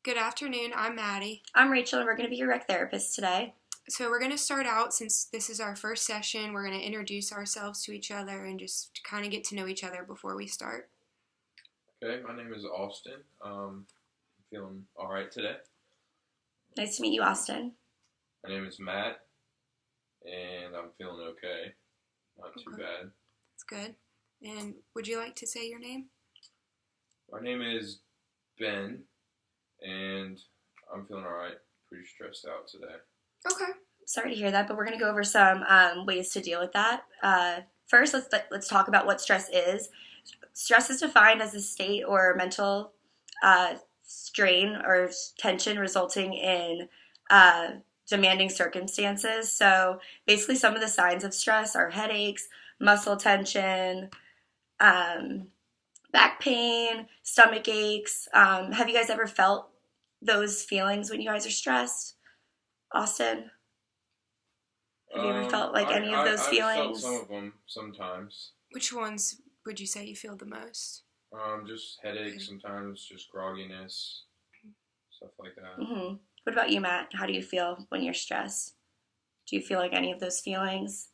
Good afternoon. I'm Maddie. I'm Rachel, and we're going to be your rec therapist today. So we're going to start out, since this is our first session, we're going to introduce ourselves to each other and just kind of get to know each other before we start. Okay, my name is Austin. I'm feeling all right today. Nice to meet you, Austin. My name is Matt, and I'm feeling okay. Not too bad. That's good. And would you like to say your name? My name is Ben, and I'm feeling all right. Pretty stressed out today. Okay. Sorry to hear that, but we're going to go over some ways to deal with that. First, let's talk about what stress is. Stress is defined as a state or mental strain or tension resulting in demanding circumstances. So basically, some of the signs of stress are headaches, muscle tension, back pain, stomach aches. Have you guys ever felt those feelings when you guys are stressed? Austin? Have you ever felt like any of those feelings? I've felt some of them sometimes. Which ones would you say you feel the most? Just headaches sometimes, just grogginess, stuff like that. Mm-hmm. What about you, Matt? How do you feel when you're stressed? Do you feel like any of those feelings?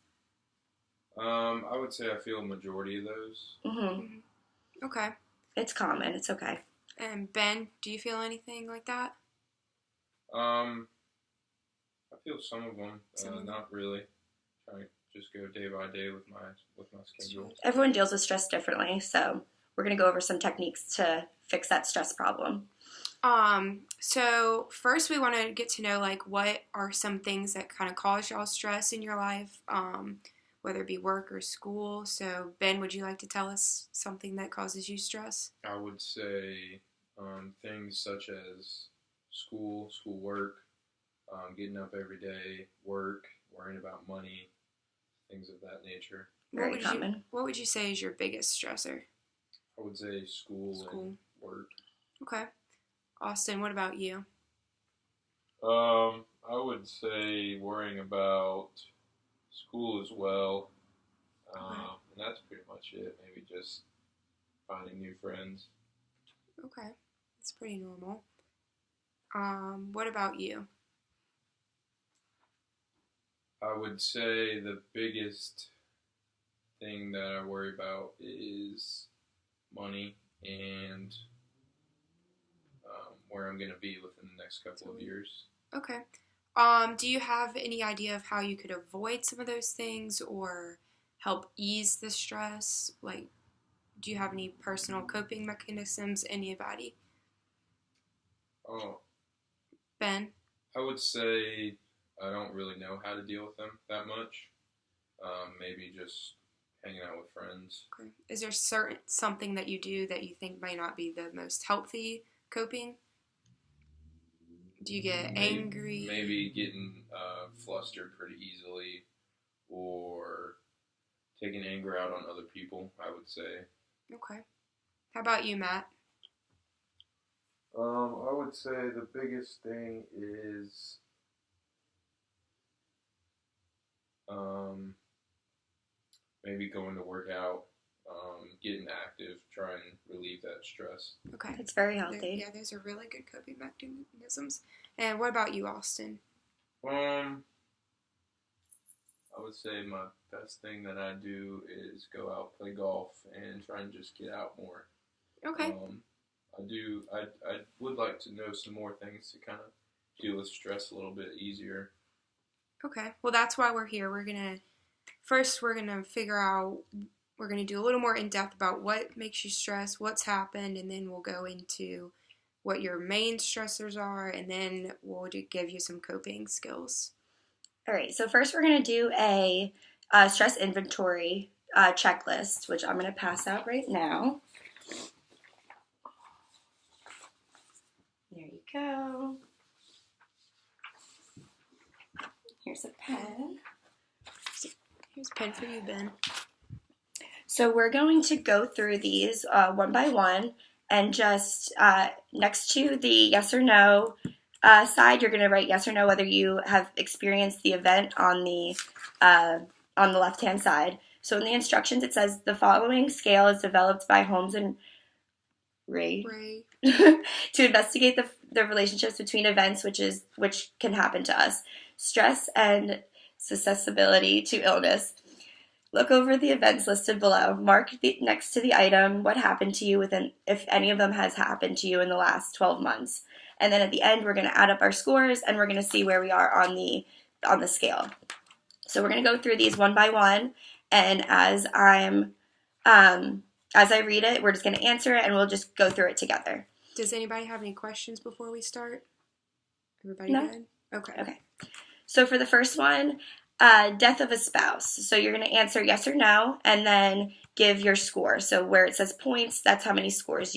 I would say I feel a majority of those. Mm-hmm. Okay. It's common. It's okay. And Ben, do you feel anything like that? I feel some of them. Not really. Trying to just go day by day with my schedule. Everyone deals with stress differently, so we're going to go over some techniques to fix that stress problem. So first we want to get to know, like, what are some things that kind of cause y'all stress in your life, whether it be work or school. So Ben, would you like to tell us something that causes you stress? I would say things such as schoolwork, getting up every day, work, worrying about money, things of that nature. Very common. What would you say is your biggest stressor? I would say school and work. Okay. Austin, what about you? I would say worrying about school as well. And that's pretty much it. Maybe just finding new friends. Okay. That's pretty normal. What about you? I would say the biggest thing that I worry about is money and where I'm going to be within the next couple of years. Okay. Do you have any idea of how you could avoid some of those things or help ease the stress? Like, do you have any personal coping mechanisms? Anybody? Oh. Ben? I would say I don't really know how to deal with them that much. Maybe just hanging out with friends. Okay. Is there something that you do that you think might not be the most healthy coping? Do you get angry? Maybe getting flustered pretty easily, or taking anger out on other people, I would say. Okay. How about you, Matt? I would say the biggest thing is maybe going to work out, getting active, try and relieve that stress. Okay. It's very healthy. Those are really good coping mechanisms. And what about you, Austin? I would say my best thing that I do is go out, play golf, and try and just get out more. Okay. I would like to know some more things to kind of deal with stress a little bit easier. Okay. Well, that's why we're here. We're going to figure out, we're going to do a little more in depth about what makes you stress, what's happened, and then we'll go into what your main stressors are, and then we'll give you some coping skills. All right. So first we're going to do a stress inventory checklist, which I'm going to pass out right now. There you go. Here's a pen. Here's a pen for you, Ben. So we're going to go through these one by one, and just next to the yes or no side, you're going to write yes or no whether you have experienced the event on the left-hand side. So in the instructions, it says the following scale is developed by Holmes and Ray. to investigate the relationships between events which can happen to us. Stress and susceptibility to illness. Look over the events listed below. Mark next to the item what happened to you if any of them has happened to you in the last 12 months. And then at the end, we're going to add up our scores and we're going to see where we are on the scale. So we're going to go through these one by one, and as I read it, we're just going to answer it and we'll just go through it together. Does anybody have any questions before we start? Everybody No. good? Okay. So for the first one, death of a spouse. So you're going to answer yes or no and then give your score. So where it says points, that's how many scores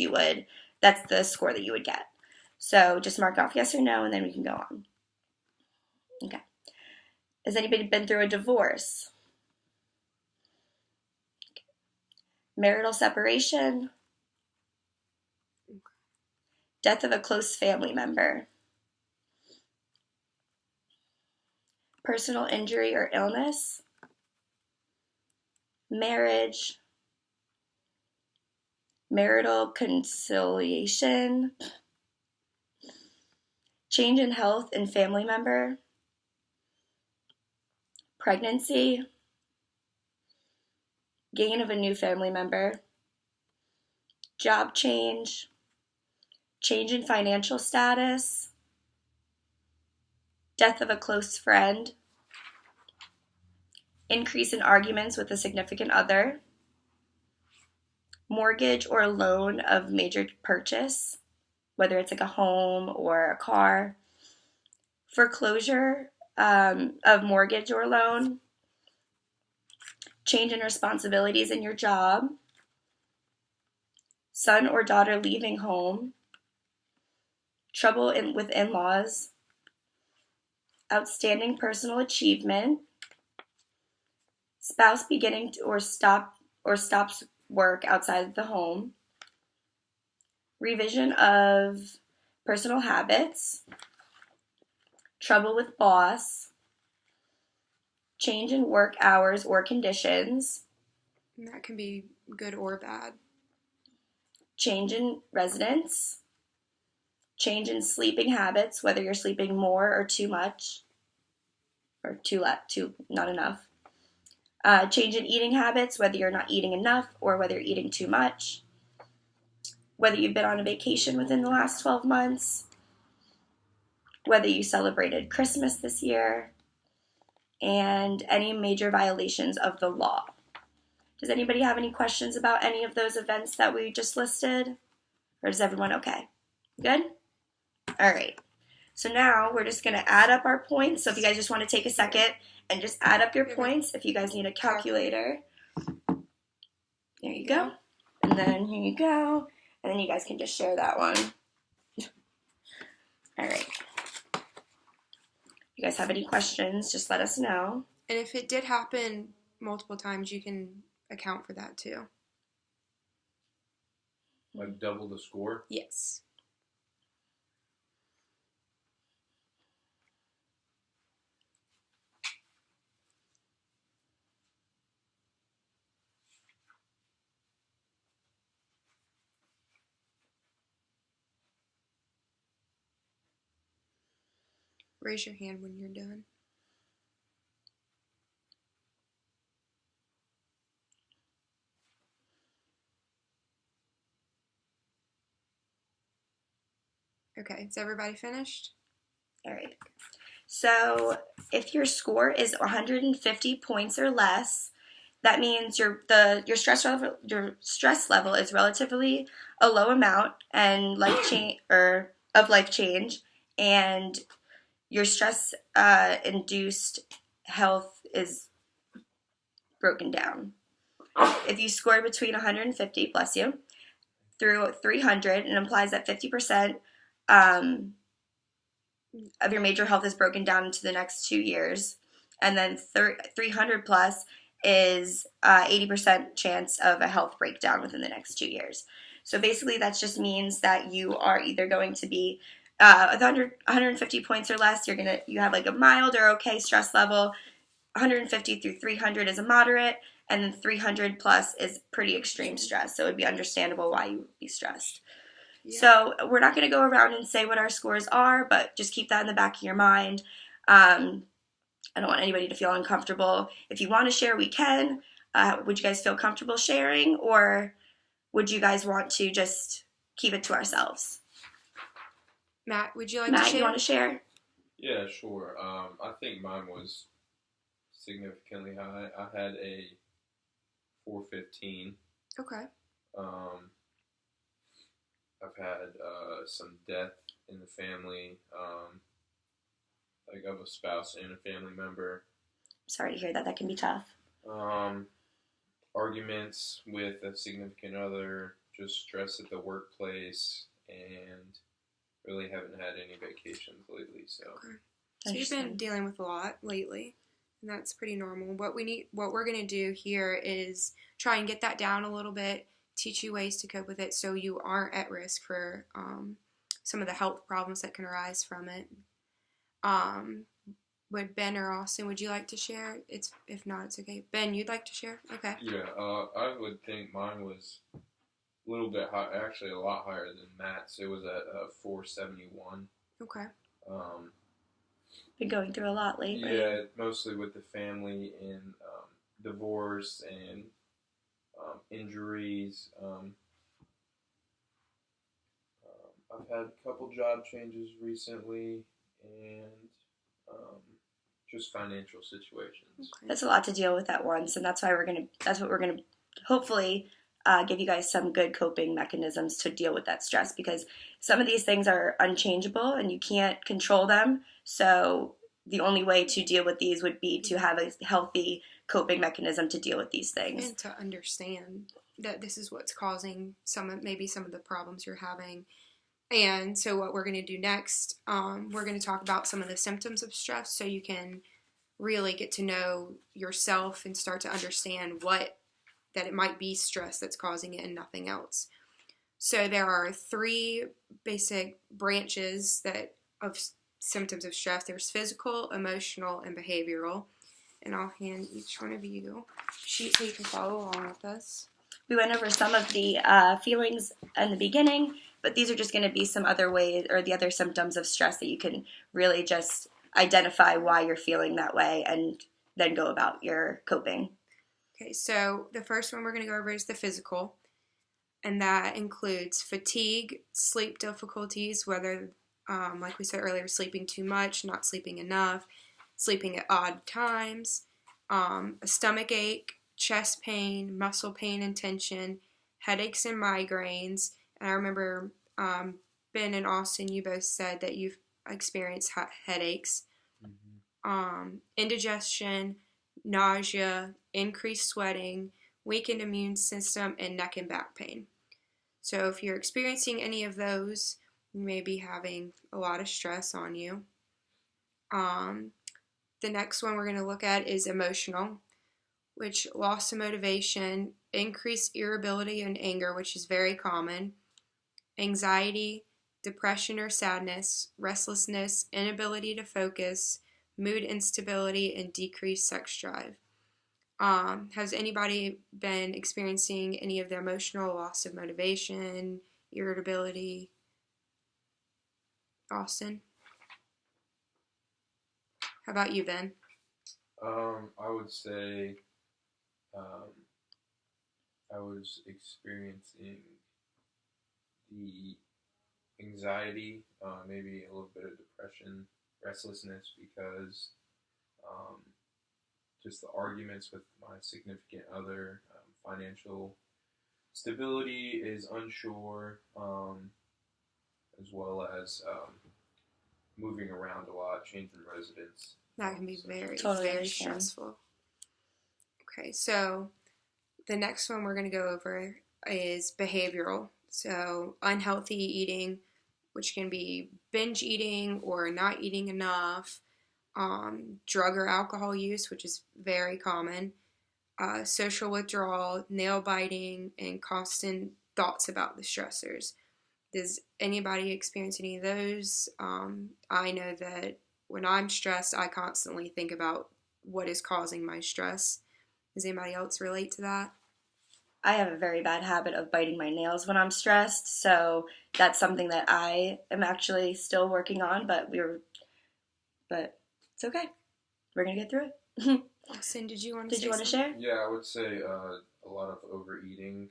that's the score that you would get. So just mark off yes or no and then we can go on. Okay. Has anybody been through a divorce? Okay. Marital separation? Okay. Death of a close family member? Personal injury or illness? Marriage? Marital conciliation? Change in health in family member? Pregnancy? Gain of a new family member? Job change? Change in financial status? Death of a close friend? Increase in arguments with a significant other? Mortgage or loan of major purchase, whether it's like a home or a car? Foreclosure of mortgage or loan? Change in responsibilities in your job? Son or daughter leaving home? Trouble with in-laws? Outstanding personal achievement? Spouse beginning stops work outside of the home? Revision of personal habits? Trouble with boss? Change in work hours or conditions? And that can be good or bad. Change in residence? Change in sleeping habits, whether you're sleeping more or too much, or not enough. Change in eating habits, whether you're not eating enough or whether you're eating too much. Whether you've been on a vacation within the last 12 months. Whether you celebrated Christmas this year. And any major violations of the law. Does anybody have any questions about any of those events that we just listed? Or is everyone okay? Good? All right. So now we're just going to add up our points. So if you guys just want to take a second and just add up your points, if you guys need a calculator. There you go. And then here you go. And then you guys can just share that one. All right. If you guys have any questions, just let us know. And if it did happen multiple times, you can account for that too. Like double the score? Yes. Raise your hand when you're done. Okay, is everybody finished? All right. So if your score is 150 points or less, that means your stress level is relatively a low amount and life change, and your stress induced health is broken down. If you score between 150, bless you, through 300, it implies that 50% of your major health is broken down into the next 2 years, and then 300 plus is 80% chance of a health breakdown within the next 2 years. So basically that just means that you are either going to be 150 points or less, you have like a mild or okay stress level. 150 through 300 is a moderate, and then 300 plus is pretty extreme stress. So it would be understandable why you would be stressed. Yeah. So we're not going to go around and say what our scores are, but just keep that in the back of your mind. I don't want anybody to feel uncomfortable. If you want to share, we can. Would you guys feel comfortable sharing, or would you guys want to just keep it to ourselves? Matt, would you like Matt, to share? you want to share? Yeah, sure. I think mine was significantly high. I had a 415. Okay. I've had some death in the family, like of a spouse and a family member. Sorry to hear that. That can be tough. Arguments with a significant other, just stress at the workplace, and really haven't had any vacations lately. So, So you've been dealing with a lot lately, and that's pretty normal. What we're gonna do here is try and get that down a little bit, teach you ways to cope with it, so you aren't at risk for some of the health problems that can arise from it. Would Ben or Austin, would you like to share? If not, it's okay. Ben, you'd like to share? Okay. Yeah, I would think mine was a little bit high, actually a lot higher than Matt's. It was at 471. Okay. Been going through a lot lately. Yeah, mostly with the family and divorce and injuries. I've had a couple job changes recently, and just financial situations. Okay. That's a lot to deal with at once, and that's what we're gonna hopefully give you guys some good coping mechanisms to deal with that stress, because some of these things are unchangeable and you can't control them. So the only way to deal with these would be to have a healthy coping mechanism to deal with these things. And to understand that this is what's causing maybe some of the problems you're having. And so what we're going to do next, we're going to talk about some of the symptoms of stress, so you can really get to know yourself and start to understand that it might be stress that's causing it and nothing else. So there are 3 basic branches of symptoms of stress. There's physical, emotional, and behavioral. And I'll hand each one of you a sheet so you can follow along with us. We went over some of the feelings in the beginning, but these are just going to be some other ways, or the other symptoms of stress, that you can really just identify why you're feeling that way and then go about your coping. Okay, so the first one we're going to go over is the physical, and that includes fatigue, sleep difficulties, whether, like we said earlier, sleeping too much, not sleeping enough, sleeping at odd times, a stomach ache, chest pain, muscle pain and tension, headaches and migraines. And I remember Ben and Austin, you both said that you've experienced headaches, indigestion, nausea, increased sweating, weakened immune system, and neck and back pain. So if you're experiencing any of those, you may be having a lot of stress on you. The next one we're going to look at is emotional, which loss of motivation, increased irritability and anger, which is very common, anxiety, depression or sadness, restlessness, inability to focus, mood instability, and decreased sex drive. Has anybody been experiencing any of the emotional loss of motivation, irritability? Austin? How about you, Ben? I would say I was experiencing the anxiety, maybe a little bit of depression, restlessness, because just the arguments with my significant other, financial stability is unsure, as well as moving around a lot, changing residence. That can be very, Totally very understand. stressful. Okay, so the next one we're going to go over is behavioral. So unhealthy eating, which can be binge eating or not eating enough, drug or alcohol use, which is very common, social withdrawal, nail biting, and constant thoughts about the stressors. Does anybody experience any of those? I know that when I'm stressed, I constantly think about what is causing my stress. Does anybody else relate to that? I have a very bad habit of biting my nails when I'm stressed, so that's something that I am actually still working on, but it's okay. We're gonna get through it. Austin, did you want to Did say you want to something? share? Yeah, I would say a lot of overeating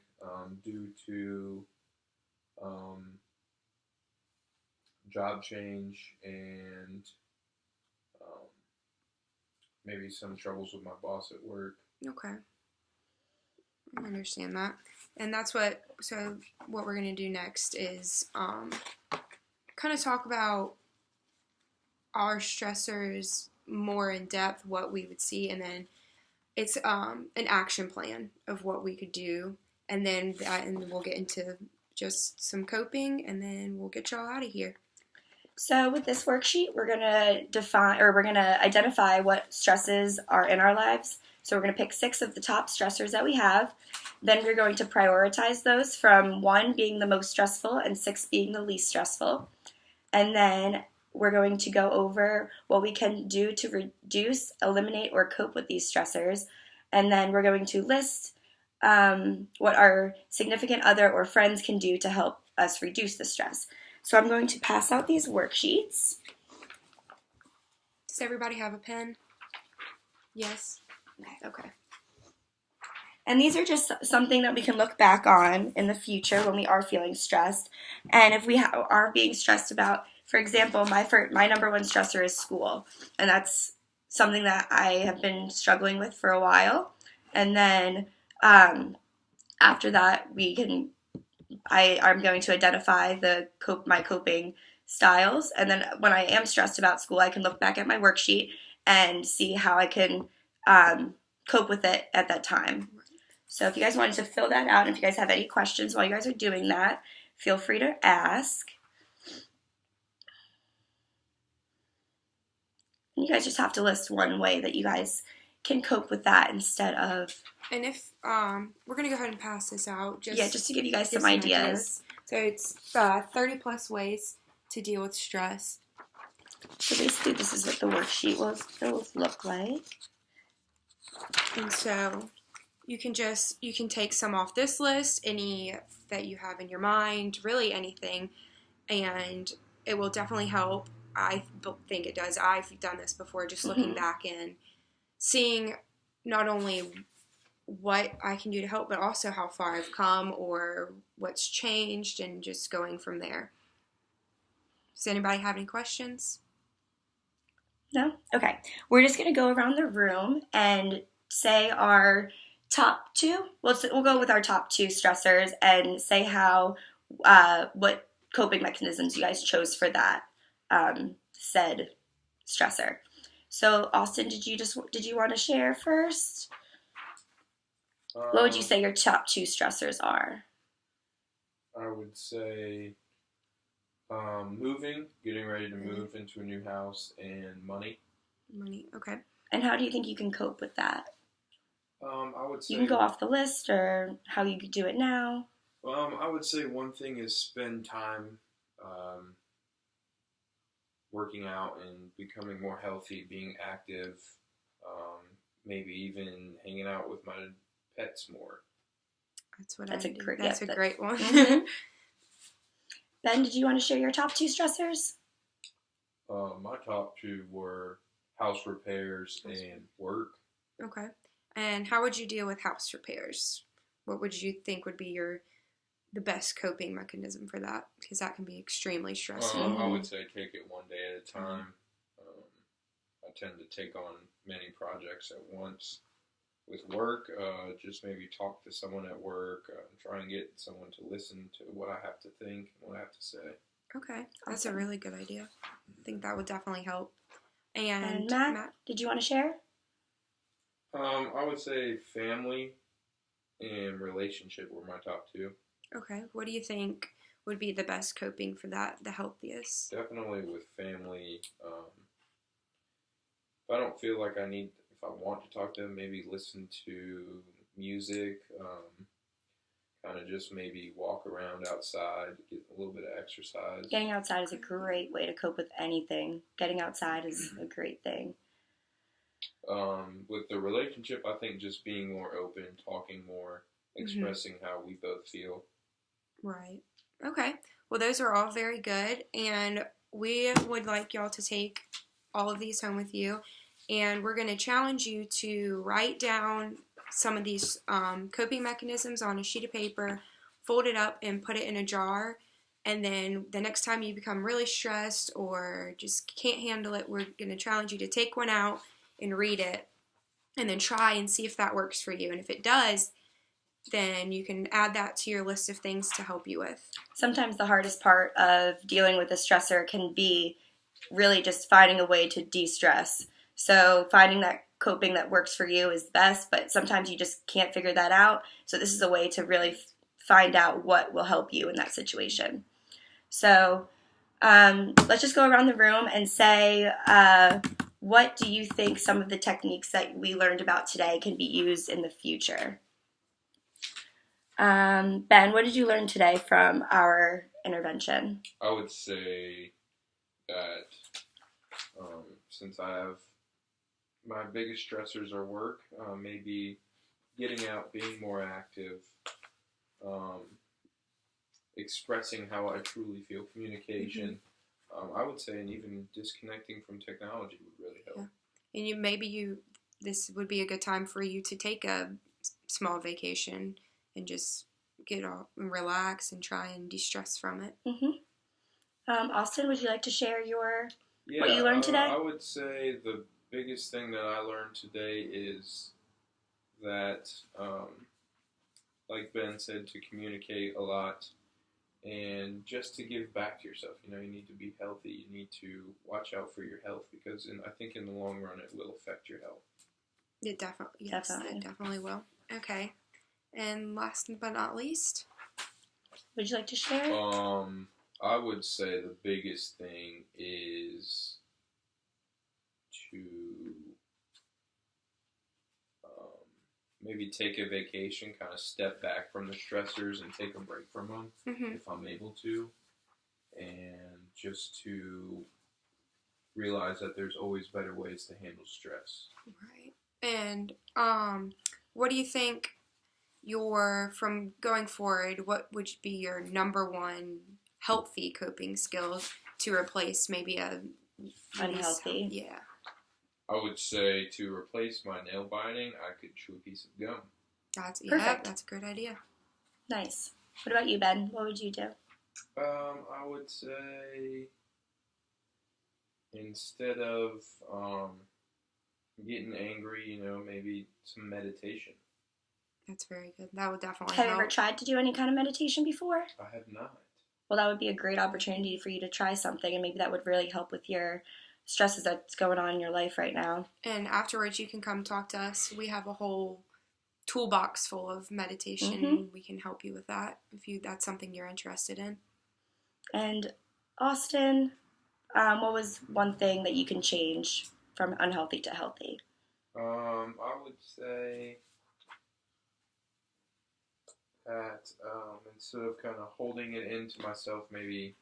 due to um, job change and um, maybe some troubles with my boss at work. Okay. I understand that. And so what we're going to do next is kind of talk about our stressors more in depth, what we would see, and then it's an action plan of what we could do, and then we'll get into just some coping, and then we'll get y'all out of here. So with this worksheet, we're gonna identify what stresses are in our lives. So we're gonna pick 6 of the top stressors that we have. Then we're going to prioritize those from 1 being the most stressful and 6 being the least stressful. And then we're going to go over what we can do to reduce, eliminate, or cope with these stressors. And then we're going to list what our significant other or friends can do to help us reduce the stress. So I'm going to pass out these worksheets. Does everybody have a pen? Yes? Okay. And these are just something that we can look back on in the future when we are feeling stressed. And if we are being stressed about, for example, my number one stressor is school. And that's something that I have been struggling with for a while. And then after that, I'm going to identify my coping styles. And then when I am stressed about school, I can look back at my worksheet and see how I can cope with it at that time. So if you guys wanted to fill that out, and if you guys have any questions while you guys are doing that, feel free to ask. And you guys just have to list one way that you guys can cope with that instead of... And if, we're going to go ahead and pass this out. Just to give you guys some ideas. So it's 30 plus ways to deal with stress. So basically this is what the worksheet will look like. And so you can take some off this list, any that you have in your mind, really anything, and it will definitely help. I think it does. I've done this before, just looking back and seeing not only what I can do to help, but also how far I've come or what's changed, and just going from there. Does anybody have any questions? No? Okay. We're just going to go around the room and say our top 2. We'll go with our top 2 stressors and say what coping mechanisms you guys chose for that said stressor. So Austin, did you want to share first? What would you say your top 2 stressors are? I would say moving, getting ready to move into a new house, and money. Money, okay. And how do you think you can cope with that? I would say you can go off the list, or how you could do it now. I would say one thing is spend time working out and becoming more healthy, being active, maybe even hanging out with my pets more. That's a great one. Mm-hmm. Ben, did you want to share your top 2 stressors? My top 2 were house repairs and work. Okay. And how would you deal with house repairs? What would you think would be the best coping mechanism for that? Because that can be extremely stressful. I would say take it one day at a time. I tend to take on many projects at once. With work, just maybe talk to someone at work, try and get someone to listen to what I have to think and what I have to say. Okay, that's a really good idea. I think that would definitely help. And Matt, did you want to share? I would say family and relationship were my top 2. Okay, what do you think would be the best coping for that, the healthiest? Definitely with family. If I don't feel like if I want to talk to them, maybe listen to music, kind of just maybe walk around outside, get a little bit of exercise. Getting outside is a great way to cope with anything. Getting outside is a great thing. With the relationship, I think just being more open, talking more, expressing how we both feel. Right. Okay. Well, those are all very good, and we would like y'all to take all of these home with you, and we're going to challenge you to write down some of these coping mechanisms on a sheet of paper, fold it up, and put it in a jar. And then the next time you become really stressed or just can't handle it, we're going to challenge you to take one out and read it, and then try and see if that works for you. And if it does, then you can add that to your list of things to help you with. Sometimes the hardest part of dealing with a stressor can be really just finding a way to de-stress. So finding that coping that works for you is best, but sometimes you just can't figure that out. So this is a way to really find out what will help you in that situation. So let's just go around the room and say, what do you think some of the techniques that we learned about today can be used in the future? Ben, what did you learn today from our intervention? I would say that since I have my biggest stressors are work, maybe getting out, being more active, expressing how I truly feel, communication. I would say, and even disconnecting from technology would really help. Yeah. And this would be a good time for you to take a small vacation and just get off and relax and try and de-stress from it. Austin, would you like to share what you learned today? I would say the biggest thing that I learned today is that, like Ben said, to communicate a lot and just to give back to yourself. You need to be healthy. You need to watch out for your health because I think in the long run it will affect your health. It definitely will. Okay. And last but not least, would you like to share? I would say the biggest thing is to maybe take a vacation, kind of step back from the stressors and take a break from them if I'm able to, and just to realize that there's always better ways to handle stress. Right. And what do you think from going forward, what would be your number one healthy coping skill to replace maybe a unhealthy? Yeah. I would say to replace my nail biting, I could chew a piece of gum. That's perfect. Yeah, that's a good idea. Nice. What about you, Ben? What would you do? I would say instead of getting angry, maybe some meditation. That's very good. That would definitely help. Have you ever tried to do any kind of meditation before? I have not. Well, that would be a great opportunity for you to try something, and maybe that would really help with your stresses that's going on in your life right now. And afterwards, you can come talk to us. We have a whole toolbox full of meditation. We can help you with that if that's something you're interested in. And Austin, what was one thing that you can change from unhealthy to healthy? I would say that instead of kind of holding it into myself, maybe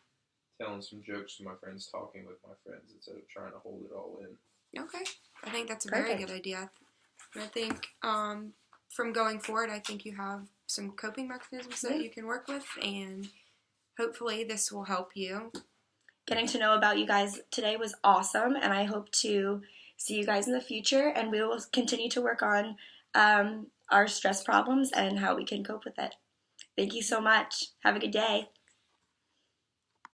telling some jokes to my friends, talking with my friends instead of trying to hold it all in. Okay. I think that's a very good idea. And I think from going forward, I think you have some coping mechanisms that you can work with, and hopefully this will help you. Getting to know about you guys today was awesome, and I hope to see you guys in the future, and we will continue to work on our stress problems and how we can cope with it. Thank you so much. Have a good day.